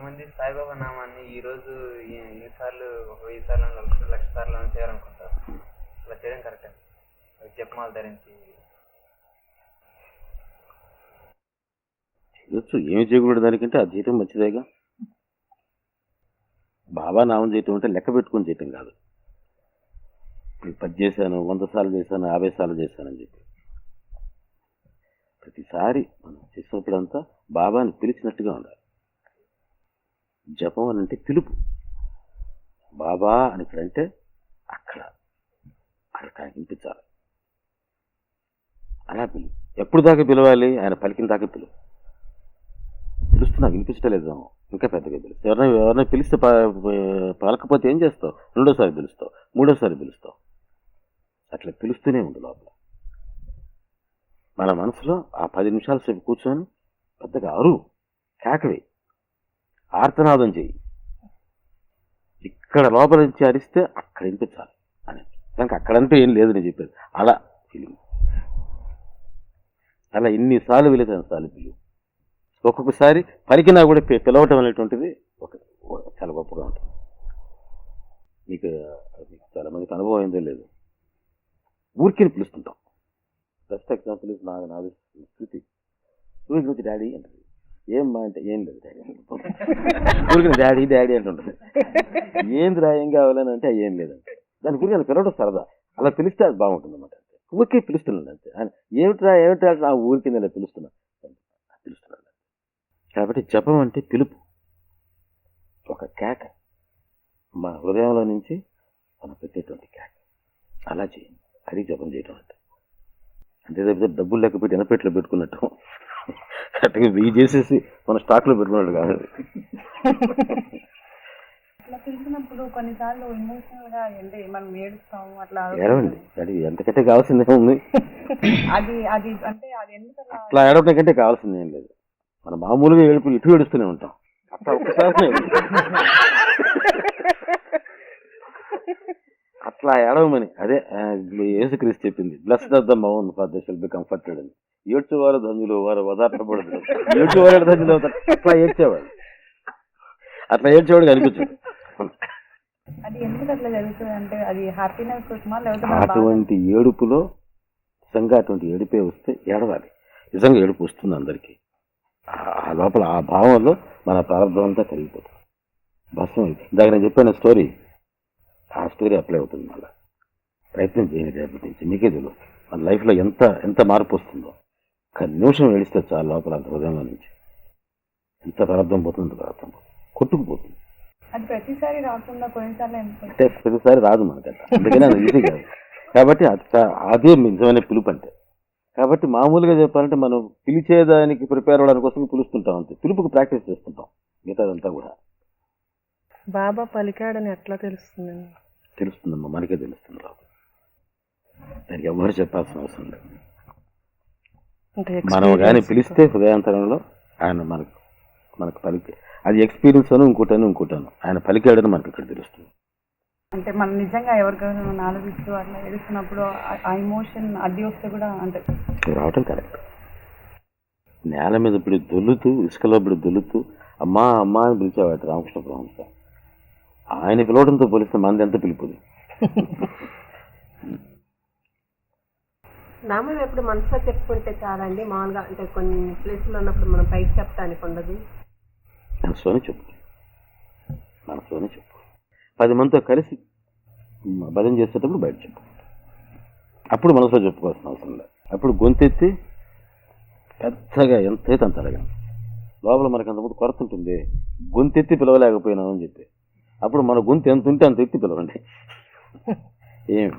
కొంతమంది సాయిబాబా నామాన్ని ఈరోజు ఎన్నిసార్లు 1000 సార్లు లక్ష సార్లు చేయాలనుకుంటారు. అలా చేయడం కరెక్టే. జపమాల ధరించి చేయొచ్చు. ఏమి చేయకూడదు దానికంటే అది చేయటం మంచిదేగా. బాబా నామం చేయటం అంటే లెక్క పెట్టుకొని చేయటం కాదు. ఇప్పుడు 10 చేశాను, 100 సార్లు చేశాను, 50 సార్లు చేశానని చెప్పి ప్రతిసారి మనం చేసినప్పుడంతా బాబాని పిలిచినట్టుగా ఉండాలి. జపం అని అంటే పిలుపు. బాబా అని ఇక్కడంటే అక్కడ వినిపించాలి. అలా పిలువు. ఎప్పుడు దాకా పిలవాలి? ఆయన పలికిన దాకా పిలువు. పిలుస్తున్నా వినిపించలేదు, ఇంకా పెద్దగా పిలుస్తావు. ఎవరైనా పిలిస్తే పలకపోతే ఏం చేస్తావు? రెండోసారి పిలుస్తావు, మూడోసారి పిలుస్తావు. అట్లా పిలుస్తూనే ఉంది లోపల. మన మనసులో ఆ 10 నిమిషాల సేపు కూర్చొని పెద్దగా అరువు, కేకవి, ఆర్తనాదం చెయ్యి. ఇక్కడ లోపల నుంచి అరిస్తే అక్కడ వినిపించాలి అని. కనుక అక్కడంటూ ఏం లేదు నేను చెప్పేది. అలా ఫీలింగ్. అలా ఎన్నిసార్లు వీలైతే అన్నిసార్లు పిలువు. ఒక్కొక్కసారి పలికినా కూడా పిలవటం అనేటువంటిది చాలా గొప్పగా ఉంటుంది. మీకు చాలా మందికి అనుభవం అయిందో లేదు. ఊరికి పిలుస్తుంటాం. బెస్ట్ ఎగ్జాంపుల్ నాది శృతి. ఊరికి వచ్చి డాడీ అంటుంది. ఏమ్మా అంటే ఏం లేదు డాడీ. ఊరికి డాడీ డాడీ అంటుంటుంది. ఏంది ఏం కావాలని అంటే ఏం లేదంటే దాని గురించి అలా పిలవడం సరదా. అలా పిలిస్తే అది బాగుంటుంది అన్నమాట. ఊరికే పిలుస్తున్నాడు అంతే. ఆయన ఏమిట్రా నా ఊరికి నేను పిలుస్తున్నాను. కాబట్టి జపం అంటే పిలుపు, ఒక కేక, మన హృదయంలో నుంచి మనం పెట్టేటువంటి కేక. అలా చేయండి. అది జపం చేయటం అంటే. అంతే తప్పితే డబ్బులు లెక్క పెట్టి ఎనపెట్లో పెట్టుకున్నట్టు కరెక్ట్గా 1000 చేసేసి మన స్టాక్లో పెట్టుకున్నట్టు కాదు. ఏడవండి, అది ఎంతకంటే కావాల్సిందే ఉంది. అట్లా ఏడవటం కంటే కావాల్సింది ఏం లేదు. మనం మామూలుగా ఇటు ఏడుస్తూనే ఉంటాం. అట్లా ఒక్కసారి అట్లా ఏడవమని. అదే యేసుక్రీస్తు చెప్పింది, బ్లెస్డ్ ఆఫ్ ద మౌన్ for they shall be comforted అని. ఏడ్చేవారు ధన్యులు, వారు వదార్చబడదు. ఏడ్చేవారు ధన్యులు అవుతారు. అట్లా ఏడ్చేవాడు, అట్లా ఏడ్చేవాడు కనిపించదు. అటువంటి ఏడుపులో నిజంగా అటువంటి ఏడుపే వస్తే ఏడవాలి. నిజంగా ఏడుపు వస్తుంది అందరికీ. ఆ లోపల ఆ భావంలో మన ప్రారంభం అంతా కరిగిపోతుంది. భస్మం అయితే ఇందాక నేను చెప్పిన స్టోరీ, ఆ స్టోరీ అప్లై అవుతుంది. మళ్ళీ ప్రయత్నం చేయండి. రేపటి నుంచి మీకే తెలియదు మన లైఫ్లో ఎంత మార్పు వస్తుందో. ఒక నిమిషం ఏడిస్తే చాలా లోపల అంత హృదయంలో నుంచి ఎంత ప్రారంభం పోతుంది, ప్రారంభం కొట్టుకుపోతుంది. అంటే ప్రతిసారి రాదు మనకట్ట, అందుకని అది ఈజీ కాదు. కాబట్టి అదే నిజమైన పిలుపు అంటే. కాబట్టి మామూలుగా చెప్పాలంటే మనం పిలిచేదానికి ప్రిపేర్ అవ్వడానికి కోసం పిలుస్తుంటాం అంతే. పిలుపుకి ప్రాక్టీస్ చేస్తుంటాం. మిగతాదంతా కూడా బాబా పలికాడని ఎట్లా తెలుస్తుందండి? తెలుస్తుందమ్మా, మనకే తెలుస్తుంది. రాదు, దానికి ఎవరు చెప్పాల్సిన అవసరం లేదు. మనం కానీ పిలిస్తే హృదయాంతరంలో ఆయన మనకు పలికే, అది ఎక్స్పీరియన్స్ అని ఇంకోటాను ఆయన పలికాడని మనకి ఇక్కడ తెలుస్తుంది. అంటే మనం నిజంగా ఎవరికైనా ఆలోచిస్తూ అట్లా ఏడుస్తున్నప్పుడు ఆ ఎమోషన్ అడ్డి వస్తే కూడా అంటే రావటం కరెక్ట్. నేల మీద ఇప్పుడు దొల్లుతూ, ఇసుకలో ఇప్పుడు దొల్లుతూ అమ్మా అమ్మా అని పిలిచేవాడు రామకృష్ణ పరమహంస. ఆయన పిలవడంతో పోలిస్తే మనది ఎంత పిలుపుది. నామం ఎప్పుడు మనసులో చెప్పుకుంటే చాలండి. మామూలుగా అంటే కొన్ని ప్లేసులు ఉన్నప్పుడు మనం పైకి చెప్తానికి ఉండదు. మనసులోనే చెప్పు. 10 మందితో కలిసి భజన చేసేటప్పుడు బయట చెప్పు. అప్పుడు మనసులో చెప్పుకోవాల్సిన అవసరం లేదు. అప్పుడు గొంతెత్తి పెద్దగా ఎంతైతే అంత అడగండి. లోపల మనకు అంతకుముందు కొరత ఉంటుంది, గొంతెత్తి పిలవలేకపోయినామని చెప్పి. అప్పుడు మన గొంతు ఎంత ఉంటే అంత ఎత్తి పిలవండి, ఏమి